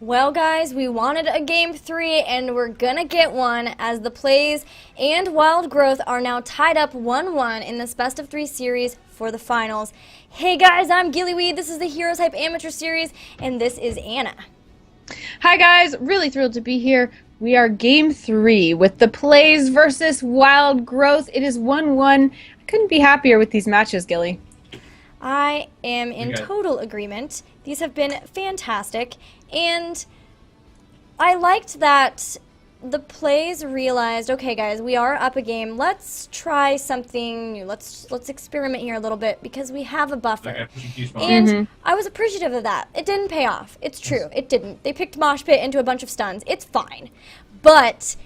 Well, guys, we wanted a game 3, and we're gonna get one as the PLEYZ and Wild Growth are now tied up 1-1 in this best of 3 series for the finals. Hey guys, I'm Gillyweed, this is the HeroesHype Amateur Series, and this is Anna. Hi guys, really thrilled to be here. We are game 3 with the PLEYZ versus Wild Growth. It is 1-1. I couldn't be happier with these matches, Gilly. I am in total agreement. These have been fantastic, and I liked that the PLEYZ realized, okay guys, we are up a game. Let's try something new. Let's experiment here a little bit because we have a buffer. And I was appreciative of that. It didn't pay off. It's true. It didn't. They picked Mosh Pit into a bunch of stuns. It's fine. But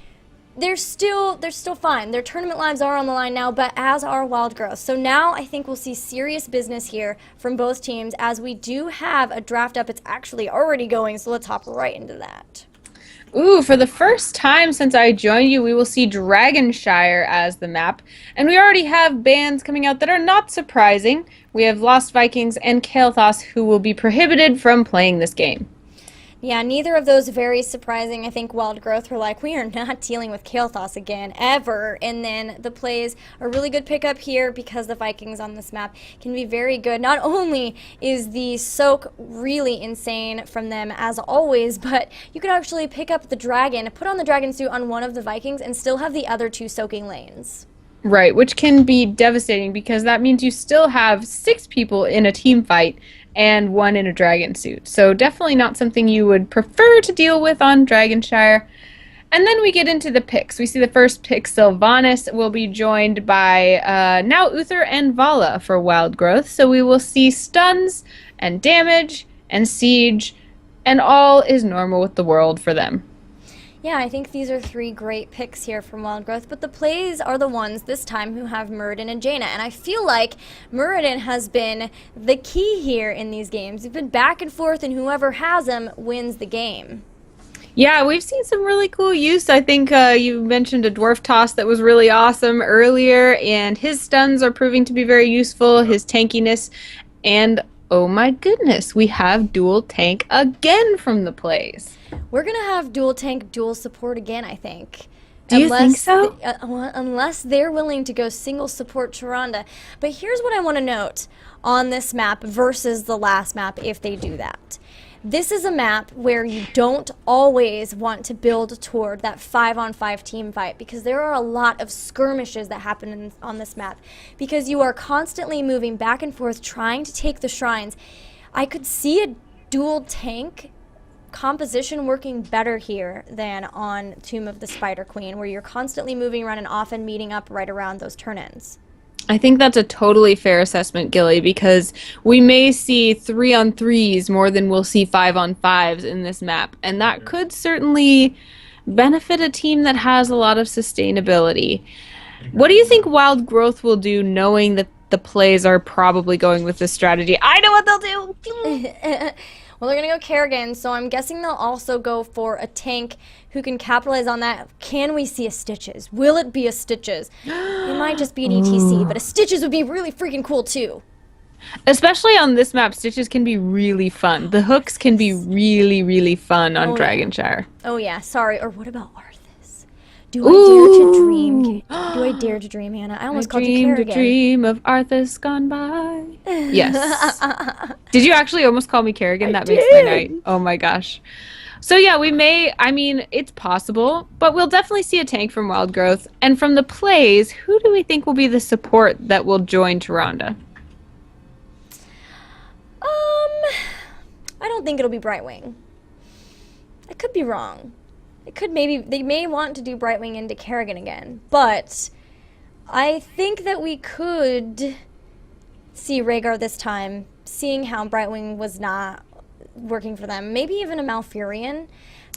they're still fine. Their tournament lives are on the line now, but as are Wild Growth. So now I think we'll see serious business here from both teams as we do have a draft up. It's actually already going, so let's hop right into that. Ooh, for the first time since I joined you, we will see Dragonshire as the map. And we already have bans coming out that are not surprising. We have Lost Vikings and Kael'thas who will be prohibited from playing this game. Yeah, neither of those very surprising. I think Wild Growth were like, we are not dealing with Kael'thas again, ever. And then the PLEYZ, a really good pickup here because the Vikings on this map can be very good. Not only is the soak really insane from them, as always, but you can actually pick up the dragon, put on the dragon suit on one of the Vikings, and still have the other 2 soaking lanes. Right, which can be devastating because that means you still have 6 people in a team fight and 1 in a dragon suit. So definitely not something you would prefer to deal with on Dragonshire. And then we get into the picks. We see the first pick, Sylvanas, will be joined by now Uther and Vala for Wild Growth. So we will see stuns and damage and siege, and all is normal with the world for them. Yeah, I think these are 3 great picks here from Wild Growth, but the PLEYZ are the ones this time who have Muradin and Jaina, and I feel like Muradin has been the key here in these games. We've been back and forth, and whoever has him wins the game. Yeah, we've seen some really cool use. I think you mentioned a dwarf toss that was really awesome earlier, and his stuns are proving to be very useful, his tankiness, and oh my goodness, we have dual tank again from the PLEYZ. We're going to have dual tank, dual support again, I think. Do you think so? Unless they're willing to go single support Tyrande. But here's what I want to note on this map versus the last map if they do that. This is a map where you don't always want to build toward that 5-on-5 team fight because there are a lot of skirmishes that happen on this map because you are constantly moving back and forth trying to take the shrines. I could see a dual tank composition working better here than on Tomb of the Spider Queen, where you're constantly moving around and often meeting up right around those turn-ins. I think that's a totally fair assessment, Gilly, because we may see 3-on-3s more than we'll see 5-on-5s in this map, and that could certainly benefit a team that has a lot of sustainability. What do you think Wild Growth will do knowing that the PLEYZ are probably going with this strategy? I know what they'll do! Well, they're going to go Kerrigan, so I'm guessing they'll also go for a tank who can capitalize on that. Can we see a Stitches? Will it be a Stitches? It might just be an ETC, but a Stitches would be really freaking cool, too. Especially on this map, Stitches can be really fun. The hooks can be really, really fun on Dragonshire. Oh, yeah. Sorry. Or what about Arthas? Do I dare to dream? Do I dare to dream, Hannah? I almost called you Kerrigan. I dream of Arthas gone by. Yes. Did you actually almost call me Kerrigan? That makes my night. Oh my gosh. So yeah, we may, I mean, it's possible, but we'll definitely see a tank from Wild Growth. And from the PLEYZ, who do we think will be the support that will join Tyrande? I don't think it'll be Brightwing. I could be wrong. It could they may want to do Brightwing into Kerrigan again, but I think that we could see Rhaegar this time, seeing how Brightwing was not working for them. Maybe even a Malfurion.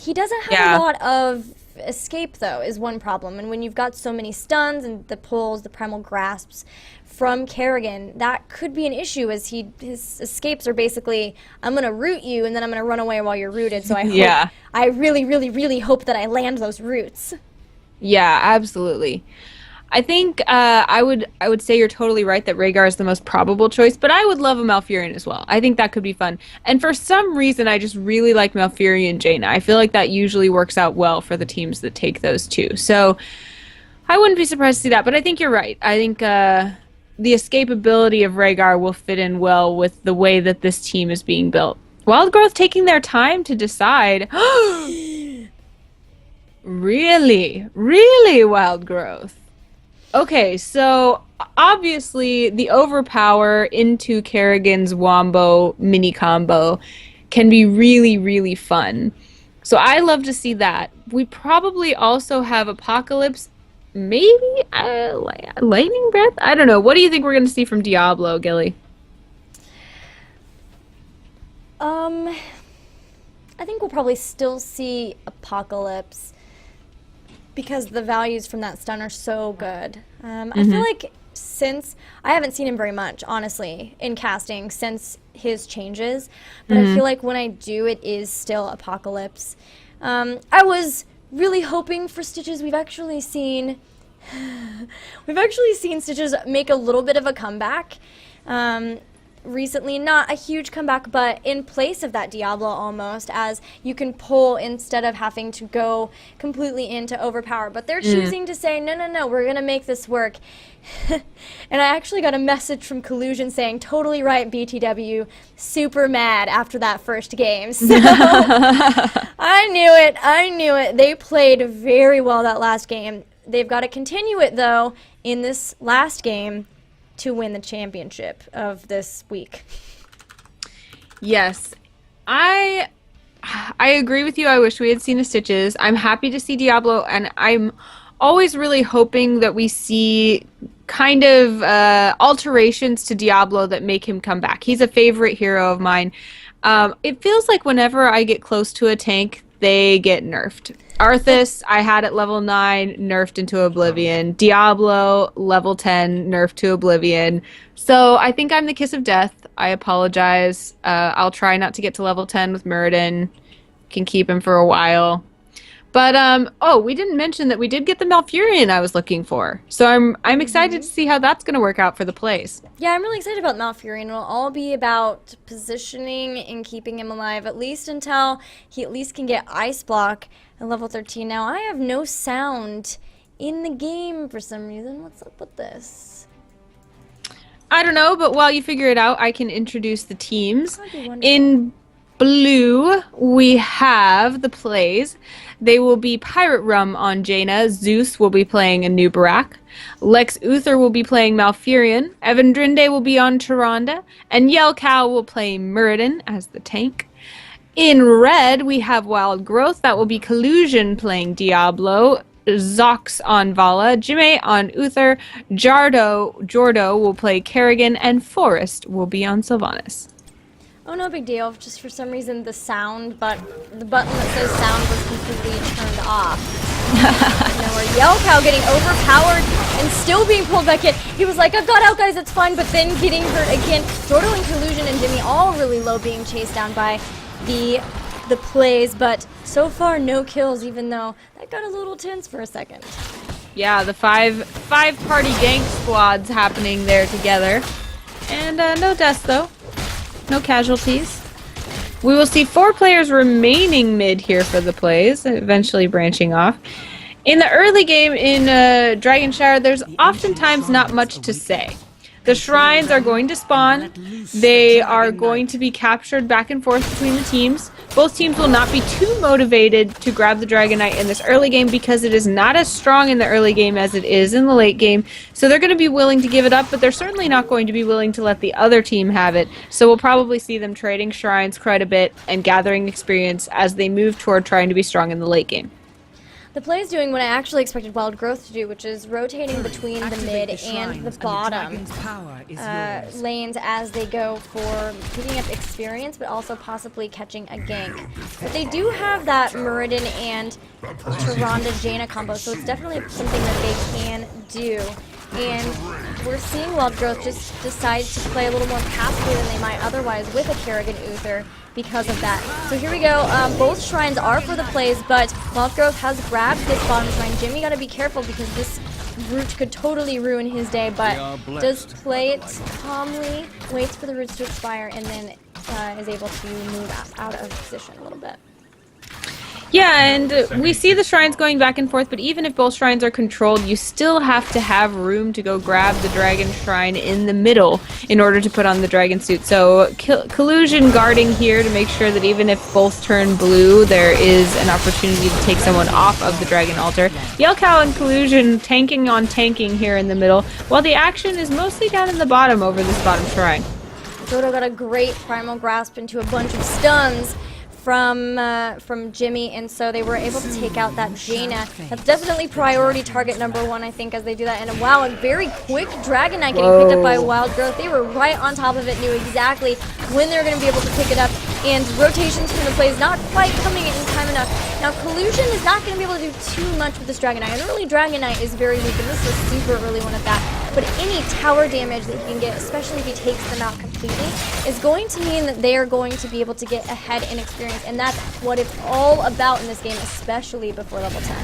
He doesn't have a lot of escape, though, is one problem. And when you've got so many stuns and the pulls, the primal grasps from Kerrigan, that could be an issue as his escapes are basically, I'm going to root you and then I'm going to run away while you're rooted. So I really, really, really hope that I land those roots. Yeah, absolutely. I think I would say you're totally right that Rhaegar is the most probable choice, but I would love a Malfurion as well. I think that could be fun. And for some reason, I just really like Malfurion Jaina. I feel like that usually works out well for the teams that take those two. So I wouldn't be surprised to see that, but I think you're right. I think the escapability of Rhaegar will fit in well with the way that this team is being built. Wildgrowth taking their time to decide. Really? Really, Wildgrowth? Okay, so obviously the overpower into Kerrigan's Wombo mini combo can be really, really fun. So I love to see that. We probably also have Apocalypse, maybe Lightning Breath? I don't know. What do you think we're going to see from Diablo, Gilly? I think we'll probably still see Apocalypse because the values from that stun are so good. I feel like since I haven't seen him very much, honestly, in casting since his changes, but I feel like when I do, it is still Apocalypse. I was really hoping for Stitches. We've actually seen Stitches make a little bit of a comeback. Recently, not a huge comeback, but in place of that Diablo almost, as you can pull instead of having to go completely into overpower. But they're choosing to say, no, we're going to make this work. And I actually got a message from Collusion saying, totally right, BTW, super mad after that first game. So I knew it. They played very well that last game. They've got to continue it, though, in this last game to win the championship of this week. Yes, I agree with you. I wish we had seen a Stitches. I'm happy to see Diablo, and I'm always really hoping that we see kind of alterations to Diablo that make him come back. He's a favorite hero of mine. It feels like whenever I get close to a tank, they get nerfed. Arthas, I had at level 9, nerfed into Oblivion. Diablo, level 10, nerfed to Oblivion. So I think I'm the kiss of death. I apologize. I'll try not to get to level 10 with Muradin. Can keep him for a while. But, we didn't mention that we did get the Malfurion I was looking for. So I'm excited to see how that's going to work out for the PLEYZ. Yeah, I'm really excited about Malfurion. It'll all be about positioning and keeping him alive, at least until he at least can get Ice Block at level 13. Now, I have no sound in the game for some reason. What's up with this? I don't know, but while you figure it out, I can introduce the teams. In blue, we have the PLEYZ. They will be Pirate Rum on Jaina. Zeus will be playing Anubarak. Lex Uther will be playing Malfurion. Evan Drinde will be on Tyrande. And Yell Cow will play Muradin as the tank. In red, we have Wild Growth. That will be Collusion playing Diablo. Zox on Vala. Jime on Uther. Jordo will play Kerrigan. And Forrest will be on Sylvanas. Oh, no big deal. Just for some reason, the button that says sound was completely turned off. Now we're Yell Cow getting overpowered and still being pulled back in. He was like, I've got out, guys, it's fine, but then getting hurt again. Jordo and Collusion and Jimmy all really low, being chased down by the PLEYZ, but so far no kills, even though that got a little tense for a second. Yeah, the five-party gank squads happening there together. And no deaths, though. No casualties. We will see 4 players remaining mid here for the PLEYZ, eventually branching off. In the early game in Dragonshire, there's oftentimes not much to say. The shrines are going to spawn. They are going to be captured back and forth between the teams. Both teams will not be too motivated to grab the Dragon Knight in this early game because it is not as strong in the early game as it is in the late game. So they're going to be willing to give it up, but they're certainly not going to be willing to let the other team have it. So we'll probably see them trading shrines quite a bit and gathering experience as they move toward trying to be strong in the late game. The PLEYZ doing what I actually expected Wild Growth to do, which is rotating between the mid and the bottom lanes as they go for picking up experience, but also possibly catching a gank. But they do have that Muradin and Tyrande Jaina combo, so it's definitely something that they can do. And we're seeing Wild Growth just decide to play a little more passively than they might otherwise with a Kerrigan Uther because of that. So here we go. Both shrines are for the PLEYZ, but Wild Growth has grabbed this bottom shrine. Jimmy got to be careful because this root could totally ruin his day, but does play it calmly, waits for the roots to expire, and then is able to move out of position a little bit. Yeah, and we see the shrines going back and forth, but even if both shrines are controlled, you still have to have room to go grab the dragon shrine in the middle in order to put on the dragon suit. So Collusion guarding here to make sure that even if both turn blue, there is an opportunity to take someone off of the dragon altar. Yelcow and Collusion tanking on tanking here in the middle, while the action is mostly down in the bottom over this bottom shrine. Dodo got a great primal grasp into a bunch of stuns from Jimmy, and so they were able to take out that Jaina. That's definitely priority target number 1, I think, as they do that. And wow, a very quick Dragonite getting picked up by Wild Growth. They were right on top of it, knew exactly when they were going to be able to pick it up, and rotations from the PLEYZ not quite coming in time enough. Now, Collusion is not going to be able to do too much with this Dragonite. An early Dragonite is very weak, and this is a super early one at that. But any tower damage that he can get, especially if he takes them out completely, is going to mean that they are going to be able to get ahead in experience. And that's what it's all about in this game, especially before level 10.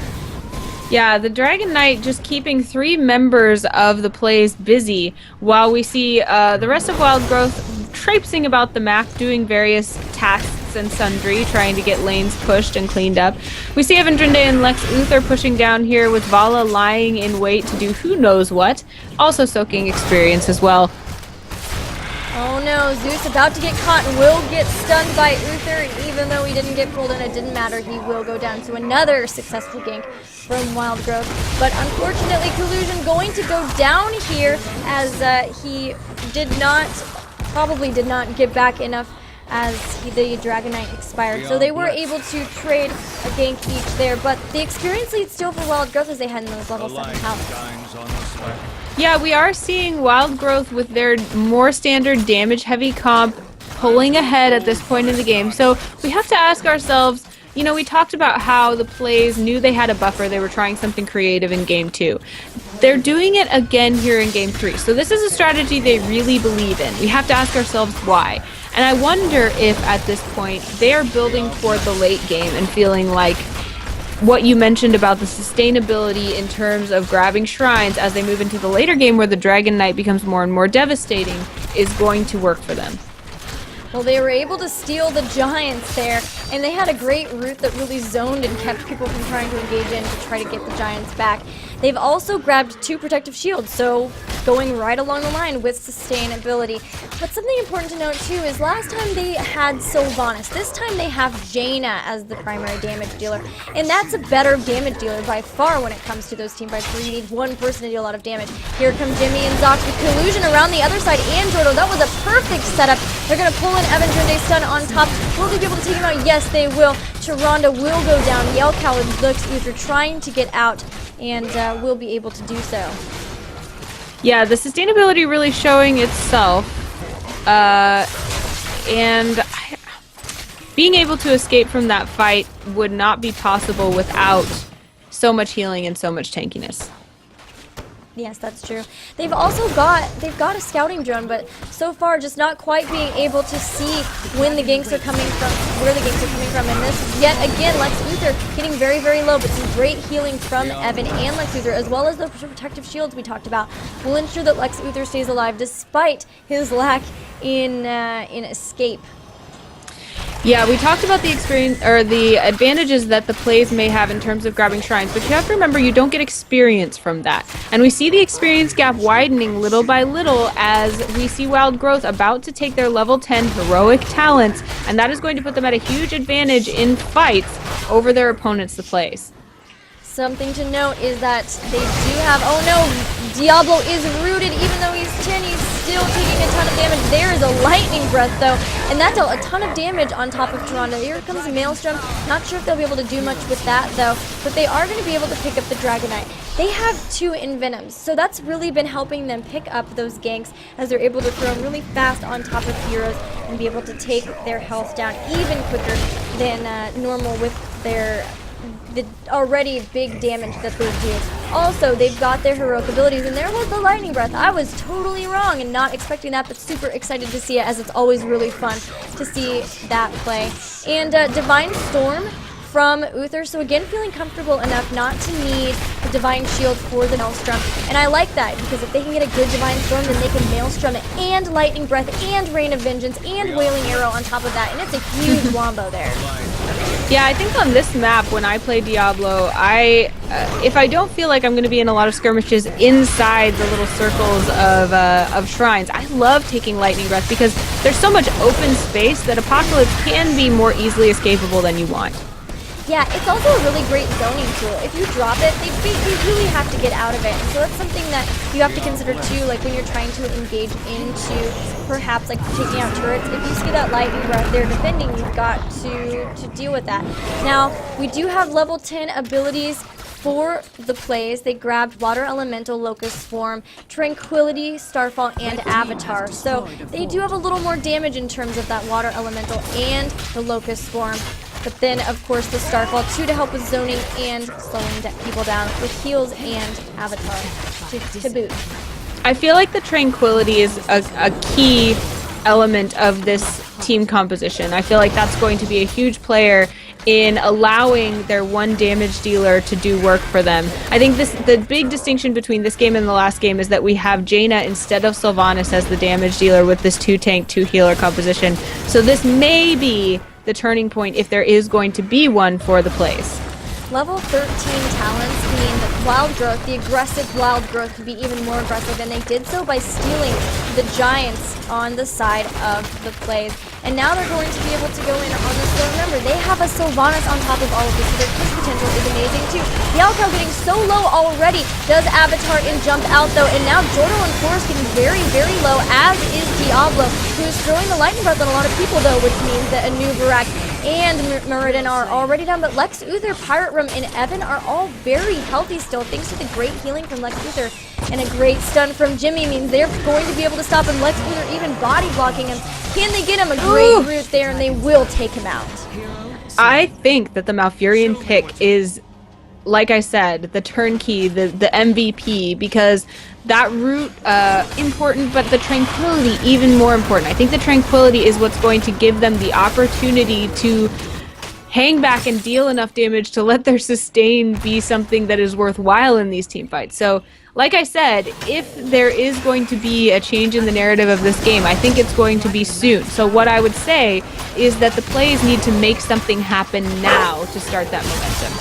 Yeah, the Dragon Knight just keeping 3 members of the PLEYZ busy while we see the rest of Wild Growth traipsing about the map, doing various tasks and sundry, trying to get lanes pushed and cleaned up. We see Evandrinde and Lex Uther pushing down here with Vala lying in wait to do who knows what, also soaking experience as well. Oh no, Zeus about to get caught and will get stunned by Uther, and even though he didn't get pulled in, it didn't matter. He will go down to another successful gank from Wild Growth. But unfortunately, Collusion going to go down here as he probably did not get back enough as the Dragonite expired. So they were able to trade a gank each there, but the experience lead still for Wild Growth as they head in those level 7 houses. Yeah, we are seeing Wild Growth with their more standard damage-heavy comp pulling ahead at this point in the game. So we have to ask ourselves, you know, we talked about how the PLEYZ knew they had a buffer. They were trying something creative in Game 2. They're doing it again here in Game 3. So this is a strategy they really believe in. We have to ask ourselves why. And I wonder if, at this point, they are building toward the late game and feeling like what you mentioned about the sustainability in terms of grabbing shrines as they move into the later game where the Dragon Knight becomes more and more devastating is going to work for them. Well, they were able to steal the Giants there, and they had a great route that really zoned and kept people from trying to engage in to try to get the Giants back. They've also grabbed 2 protective shields, so going right along the line with sustainability. But something important to note too is last time they had Sylvanas. This time they have Jaina as the primary damage dealer, and that's a better damage dealer by far when it comes to those team fights where you need one person to deal a lot of damage. Here come Jimmy and Zox with Collusion around the other side, and Jordo. That was a perfect setup. They're going to pull in Evandrinde stun on top. Will they be able to take him out? Yes, they will. Charonda will go down. Yelcow and Lex Uther trying to get out, and will be able to do so. Yeah, the sustainability really showing itself, and being able to escape from that fight would not be possible without so much healing and so much tankiness. Yes, that's true. They've got a scouting drone, but so far just not quite being able to see when the ganks are coming from, where the ganks are coming from. And this, yet again, Lex Uther getting very, very low, but some great healing from Evan and Lex Uther, as well as the protective shields we talked about, will ensure that Lex Uther stays alive despite his lack in escape. Yeah, we talked about the experience or the advantages that the PLEYZ may have in terms of grabbing shrines, but you have to remember you don't get experience from that. And we see the experience gap widening little by little as we see Wild Growth about to take their level 10 heroic talents, and that is going to put them at a huge advantage in fights over their opponents, the PLEYZ. Something to note is that they do have, oh no, Diablo is rooted, even though he's 10, he's still taking a ton of damage. There is a lightning breath though, and that dealt a ton of damage on top of Charonda. Here comes Maelstrom, not sure if they'll be able to do much with that though, but they are going to be able to pick up the Dragonite. They have 2 Envenoms, so that's really been helping them pick up those ganks as they're able to throw really fast on top of heroes and be able to take their health down even quicker than normal with the already big damage that they do. Also, they've got their heroic abilities, and there was the lightning breath. I was totally wrong and not expecting that, but super excited to see it, as it's always really fun to see that play. And Divine Storm from Uther. So again, feeling comfortable enough not to need the Divine Shield for the Maelstrom. And I like that, because if they can get a good Divine Storm, then they can Maelstrom and Lightning Breath and Rain of Vengeance and Wailing Arrow on top of that. And it's a huge wombo there. Yeah, I think on this map, when I play Diablo, if I don't feel like I'm going to be in a lot of skirmishes inside the little circles of shrines, I love taking Lightning Breath because there's so much open space that Apocalypse can be more easily escapable than you want. Yeah, it's also a really great zoning tool. If you drop it, they really have to get out of it. And so that's something that you have to consider too, like when you're trying to engage into perhaps like taking out turrets. If you see that Lightning Breath they're defending, you've got to deal with that. Now, we do have level 10 abilities for the PLEYZ. They grabbed Water Elemental, Locust Swarm, Tranquility, Starfall, and Avatar. So they do have a little more damage in terms of that Water Elemental and the Locust Swarm. But then, of course, the Starfall too to help with zoning and slowing people down with heals and Avatar to boot. I feel like the Tranquility is a key element of this team composition. I feel like that's going to be a huge player in allowing their one damage dealer to do work for them. I think the big distinction between this game and the last game is that we have Jaina instead of Sylvanas as the damage dealer with this 2-tank, 2-healer composition. So this may be the turning point if there is going to be one for the PLEYZ. Level 13 talents mean that Wild Growth, the aggressive Wild Growth, could be even more aggressive, and they did so by stealing the Giants on the side of the PLEYZ. And now they're going to be able to go in on this. So remember, they have a Sylvanas on top of all of this, so their push potential is amazing too. The Alcal getting so low already. Does Avatar and jump out though, and now Jordal and Forest getting very, very low, as is Diablo, who is throwing the Lightning Breath on a lot of people though, which means that Anu, Barak, and Muradin are already down, but Lex Uther, Pirate Room, and Evan are all very healthy still, thanks to the great healing from Lex Uther. And a great stun from Jimmy means they're going to be able to stop him. Lex Uther even body blocking him. Can they get him? A great route there, and they will take him out. I think that the Malfurion pick is, like I said, the turnkey, the MVP, because that route, important, but the Tranquility even more important. I think the Tranquility is what's going to give them the opportunity to hang back and deal enough damage to let their sustain be something that is worthwhile in these team fights. So, like I said, if there is going to be a change in the narrative of this game, I think it's going to be soon. So what I would say is that the PLEYZ need to make something happen now to start that momentum.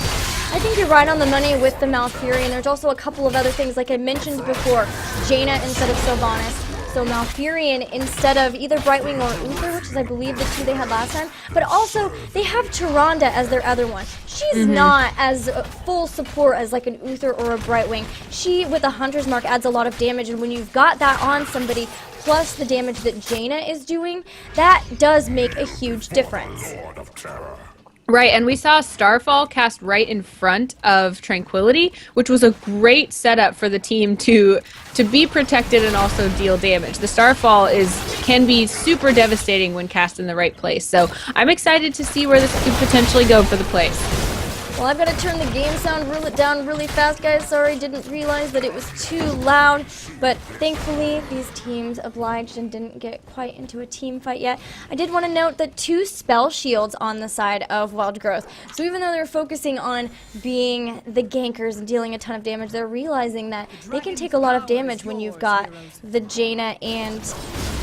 I think you're right on the money with the Malfurion. There's also a couple of other things, like I mentioned before, Jaina instead of Sylvanas. So Malfurion instead of either Brightwing or Uther, which is I believe the two they had last time. But also, they have Tyrande as their other one. She's not as full support as like an Uther or a Brightwing. She, with a Hunter's Mark, adds a lot of damage, and when you've got that on somebody, plus the damage that Jaina is doing, that does make a huge difference. Right, and we saw Starfall cast right in front of Tranquility, which was a great setup for the team to be protected and also deal damage. The Starfall can be super devastating when cast in the right place, so I'm excited to see where this could potentially go for the PLEYZ. Well, I've got to turn the game sound down really fast, guys. Sorry, didn't realize that it was too loud. But thankfully, these teams obliged and didn't get quite into a team fight yet. I did want to note that 2 spell shields on the side of Wild Growth. So even though they're focusing on being the gankers and dealing a ton of damage, they're realizing that they can take a lot of damage when you've got the Jaina and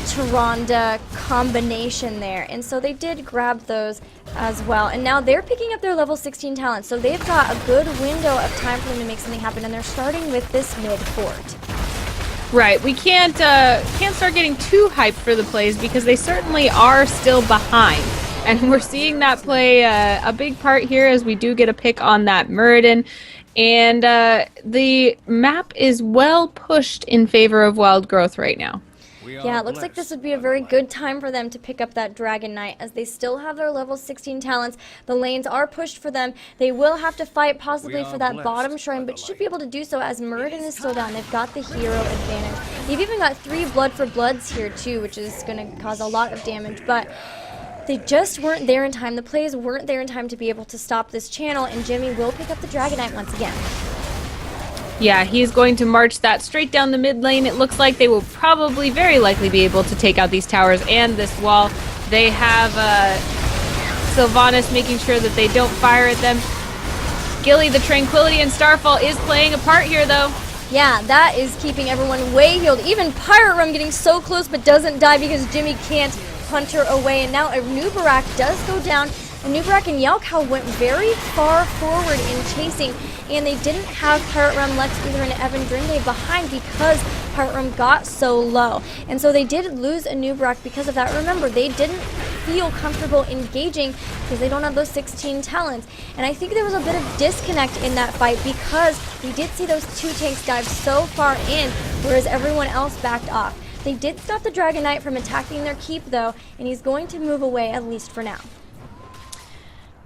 Tyrande combination there. And so they did grab those as well. And now they're picking up their level 16 talents. So they've got a good window of time for them to make something happen. And they're starting with this mid fort. Right, we can't start getting too hyped for the PLEYZ because they certainly are still behind. And we're seeing that play a big part here as we do get a pick on that Muradin. And the map is well pushed in favor of Wild Growth right now. Yeah, it looks like this would be a very good time for them to pick up that Dragon Knight, as they still have their level 16 talents. The lanes are pushed for them. They will have to fight possibly for that bottom shrine, but should be able to do so as Muradin is still down. They've got the hero advantage. They've even got 3 Blood for Bloods here too, which is going to cause a lot of damage, but they just weren't there in time. The PLEYZ weren't there in time to be able to stop this channel, and Jimmy will pick up the Dragon Knight once again. Yeah, he's going to march that straight down the mid lane. It looks like they will probably, very likely, be able to take out these towers and this wall. They have Sylvanas making sure that they don't fire at them. Gilly, the Tranquility, and Starfall is playing a part here, though. Yeah, that is keeping everyone way healed. Even Pirate Rum getting so close but doesn't die because Jimmy can't hunt her away. And now a Nubarak does go down. Nubarak and Yelkow went very far forward in chasing, and they didn't have Pirate Rum, Lex Uther, and Evan Drinde behind because Pirate Rum got so low. And so they did lose a Nubarak because of that. Remember, they didn't feel comfortable engaging because they don't have those 16 talents. And I think there was a bit of disconnect in that fight because we did see those 2 tanks dive so far in, whereas everyone else backed off. They did stop the Dragon Knight from attacking their keep, though, and he's going to move away, at least for now.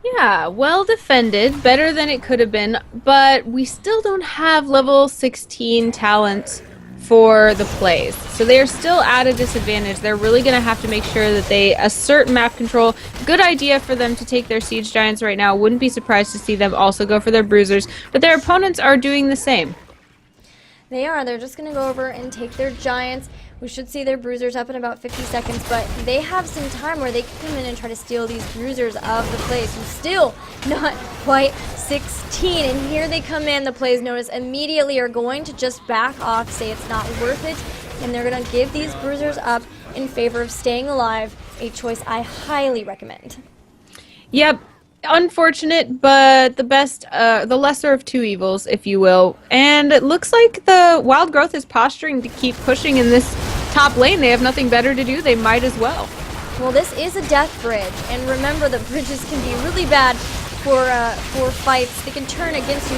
Yeah, well defended, better than it could have been, but we still don't have level 16 talents for the PLEYZ. So they are still at a disadvantage. They're really going to have to make sure that they assert map control. Good idea for them to take their Siege Giants right now. Wouldn't be surprised to see them also go for their Bruisers, but their opponents are doing the same. They are. They're just going to go over and take their Giants. We should see their Bruisers up in about 50 seconds, but they have some time where they can come in and try to steal these Bruisers of the PLEYZ, who's still not quite 16. And here they come in. The PLEYZ notice immediately are going to just back off, say it's not worth it, and they're going to give these Bruisers up in favor of staying alive, a choice I highly recommend. Yep. Unfortunate, but the best, the lesser of two evils, if you will. And it looks like the Wild Growth is posturing to keep pushing in this top lane. They have nothing better to do. They might as well. Well, this is a death bridge, and remember the bridges can be really bad for fights. They can turn against you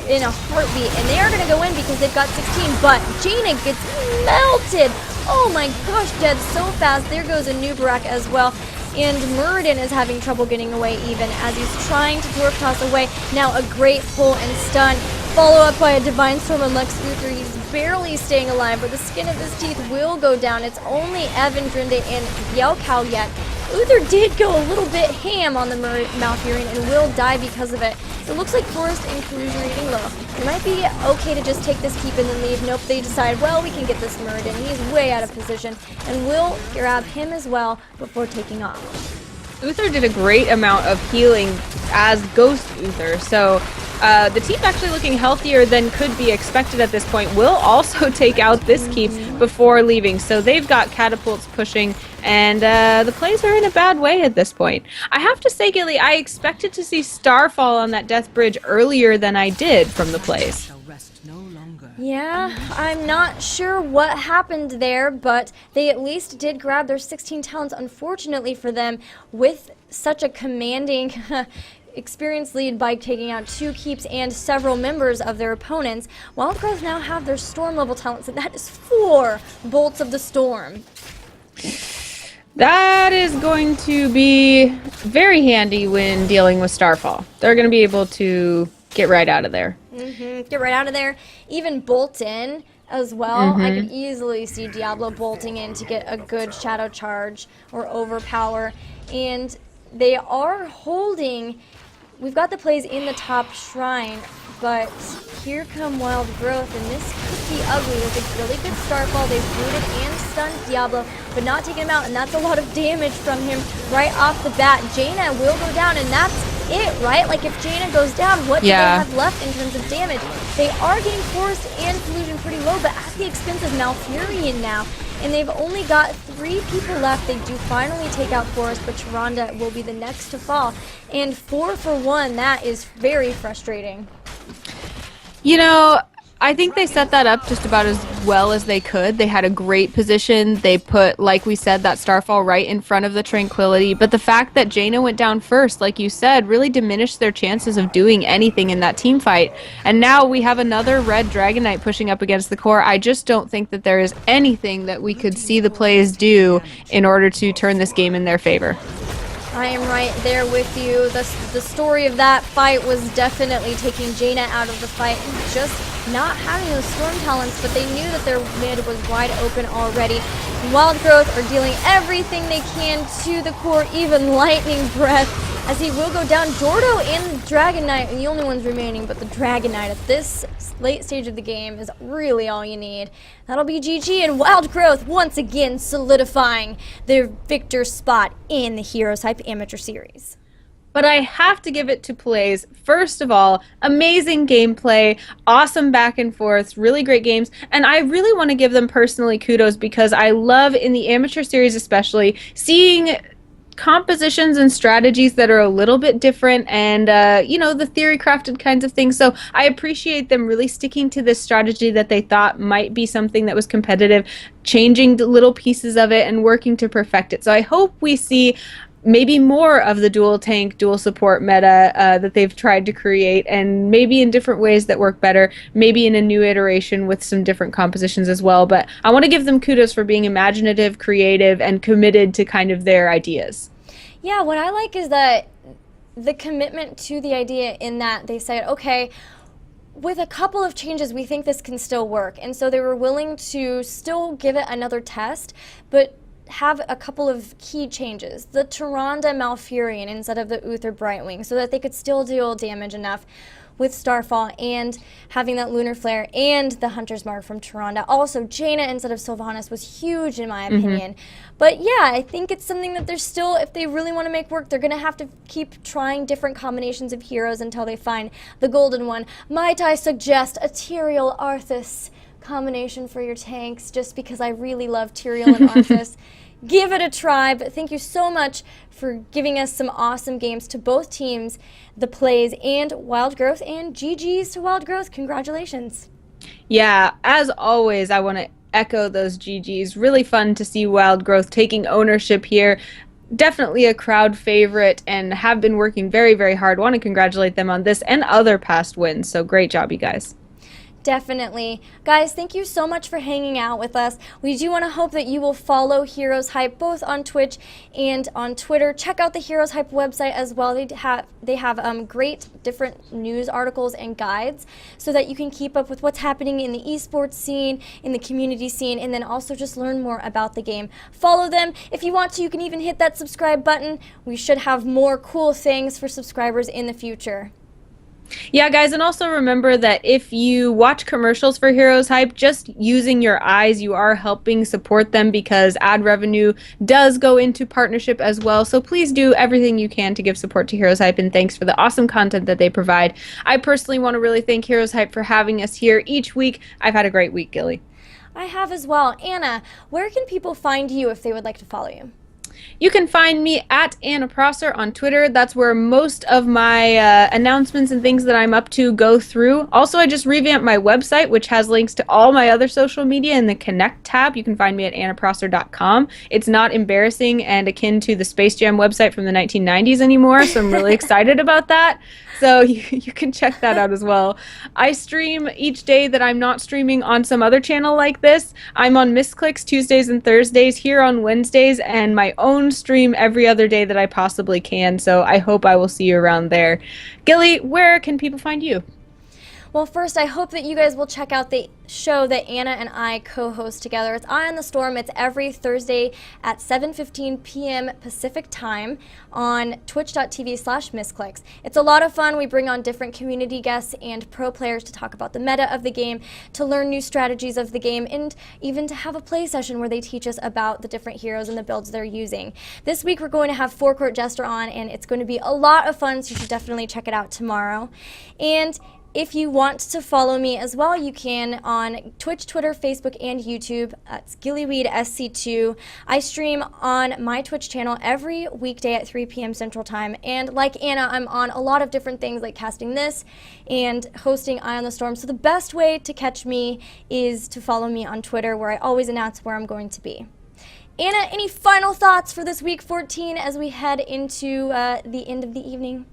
in a heartbeat, and they are going to go in because they've got 16, but Jaina gets melted. Oh my gosh, dead so fast. There goes a Nubarak as well. And Muradin is having trouble getting away even as he's trying to Dwarf Toss away. Now a great pull and stun, follow up by a Divine Storm on Lex Uther. He's barely staying alive, but the skin of his teeth will go down. It's only Evan Drinde and Yelkow yet. Uther did go a little bit ham on the Malfurion and will die because of it. It looks like Forest and Cruz are eating low. It might be okay to just take this keep and then leave. Nope, they decide, well, we can get this Muradin. He's way out of position, and we'll grab him as well before taking off. Uther did a great amount of healing as Ghost Uther, so the team actually looking healthier than could be expected at this point. Will also take out this keep before leaving, so they've got catapults pushing, and the PLEYZ are in a bad way at this point. I have to say, Gilly, I expected to see Starfall on that death bridge earlier than I did from the PLEYZ. Yeah, I'm not sure what happened there, but they at least did grab their 16 talents, unfortunately for them, with such a commanding experience lead by taking out 2 keeps and several members of their opponents. Wild Growth now have their Storm level talents, and that is 4 Bolts of the Storm. That is going to be very handy when dealing with Starfall. They're going to be able to get right out of there. Get right out of there. Even bolt in as well. I could easily see Diablo bolting in to get a good shadow charge or overpower. And they are holding. We've got the PLEYZ in the top shrine, but here come Wild Growth, and this could be ugly. With a really good Starfall, they've rooted and stunned Diablo, but not taking him out, and that's a lot of damage from him right off the bat. Jaina will go down, and that's it, right? Like, if Jaina goes down, what do they have left in terms of damage? They are getting Forest and Collusion pretty low, but at the expense of Malfurion now. And they've only got 3 people left. They do finally take out Forest, but Sharonda will be the next to fall. And 4 for 1, that is very frustrating. You know, I think they set that up just about as well as they could. They had a great position. They put, like we said, that Starfall right in front of the Tranquility. But the fact that Jaina went down first, like you said, really diminished their chances of doing anything in that team fight. And now we have another red Dragon Knight pushing up against the core. I just don't think that there is anything that we could see the PLEYZ do in order to turn this game in their favor. I am right there with you. The story of that fight was definitely taking Jaina out of the fight and just not having those Storm talents, but they knew that their mid was wide open already. Wild Growth are dealing everything they can to the core, even Lightning Breath, as he will go down. Dordo and Dragon Knight are the only ones remaining, but the Dragon Knight at this late stage of the game is really all you need. That'll be GG, and Wild Growth once again solidifying their victor spot in the HeroesHype Amateur Series. But I have to give it to PLEYZ. First of all, amazing gameplay, awesome back and forth, really great games. And I really want to give them personally kudos because I love, in the amateur series especially, seeing compositions and strategies that are a little bit different and, the theory crafted kinds of things. So I appreciate them really sticking to this strategy that they thought might be something that was competitive, changing the little pieces of it and working to perfect it. So I hope we see maybe more of the dual tank, dual support meta that they've tried to create, and maybe in different ways that work better, maybe in a new iteration with some different compositions as well. But I want to give them kudos for being imaginative, creative, and committed to kind of their ideas. Yeah, what I like is that the commitment to the idea in that they said, okay, with a couple of changes, we think this can still work. And so they were willing to still give it another test, but have a couple of key changes. The Tyrande Malfurion instead of the Uther Brightwing, so that they could still deal damage enough with Starfall and having that Lunar Flare and the Hunter's Mark from Tyrande. Also, Jaina instead of Sylvanas was huge in my opinion. But yeah, I think it's something that they're still, if they really want to make work, they're going to have to keep trying different combinations of heroes until they find the golden one. Might I suggest a Tyrael Arthas combination for your tanks, just because I really love Tyrael and Arthas. Give it a try, but thank you so much for giving us some awesome games to both teams, the PLEYZ and Wild Growth, and GG's to Wild Growth. Congratulations. Yeah, as always, I want to echo those GGs. Really fun to see Wild Growth taking ownership here. Definitely a crowd favorite and have been working very, very hard. Want to congratulate them on this and other past wins. So great job, you guys. Definitely. Guys, thank you so much for hanging out with us. We do want to hope that you will follow HeroesHype both on Twitch and on Twitter. Check out the HeroesHype website as well. They have great different news articles and guides so that you can keep up with what's happening in the esports scene, in the community scene, and then also just learn more about the game. Follow them. If you want to, you can even hit that subscribe button. We should have more cool things for subscribers in the future. Yeah, guys, and also remember that if you watch commercials for HeroesHype, just using your eyes, you are helping support them because ad revenue does go into partnership as well. So please do everything you can to give support to HeroesHype, and thanks for the awesome content that they provide. I personally want to really thank HeroesHype for having us here each week. I've had a great week, Gilly. I have as well. Anna, where can people find you if they would like to follow you? You can find me at Anna Prosser on Twitter. That's where most of my announcements and things that I'm up to go through. Also, I just revamped my website, which has links to all my other social media in the Connect tab. You can find me at annaprosser.com. It's not embarrassing and akin to the Space Jam website from the 1990s anymore, so I'm really excited about that. So you can check that out as well. I stream each day that I'm not streaming on some other channel like this. I'm on Misclicks Tuesdays and Thursdays, here on Wednesdays, and my own stream every other day that I possibly can. So I hope I will see you around there. Gilly, where can people find you? Well, first, I hope that you guys will check out the show that Anna and I co-host together. It's Eye on the Storm. It's every Thursday at 7:15 p.m. Pacific time on twitch.tv/misclicks. It's a lot of fun. We bring on different community guests and pro players to talk about the meta of the game, to learn new strategies of the game, and even to have a play session where they teach us about the different heroes and the builds they're using. This week, we're going to have Forecourt Jester on, and it's going to be a lot of fun, so you should definitely check it out tomorrow. And if you want to follow me as well, you can on Twitch, Twitter, Facebook, and YouTube. It's GillyweedSC2. I stream on my Twitch channel every weekday at 3 p.m. Central Time. And like Anna, I'm on a lot of different things like casting this and hosting Eye on the Storm. So the best way to catch me is to follow me on Twitter, where I always announce where I'm going to be. Anna, any final thoughts for this week 14 as we head into the end of the evening?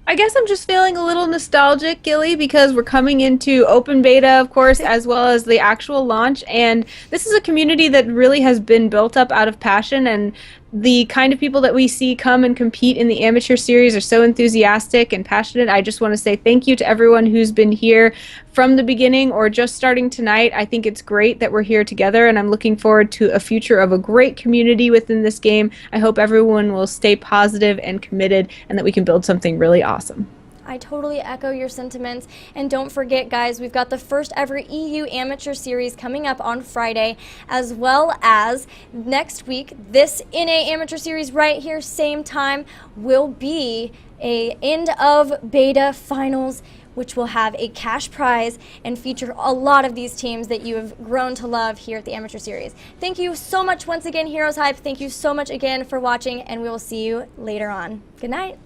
I guess I'm just feeling a little nostalgic, Gilly, because we're coming into open beta, of course, as well as the actual launch, and this is a community that really has been built up out of passion, and the kind of people that we see come and compete in the amateur series are so enthusiastic and passionate. I just want to say thank you to everyone who's been here from the beginning or just starting tonight. I think it's great that we're here together, and I'm looking forward to a future of a great community within this game. I hope everyone will stay positive and committed and that we can build something really awesome. I totally echo your sentiments. And don't forget, guys, we've got the first ever EU Amateur Series coming up on Friday, as well as next week, this NA Amateur Series right here, same time, will be a end of beta finals, which will have a cash prize and feature a lot of these teams that you have grown to love here at the Amateur Series. Thank you so much once again, HeroesHype. Thank you so much again for watching, and we will see you later on. Good night.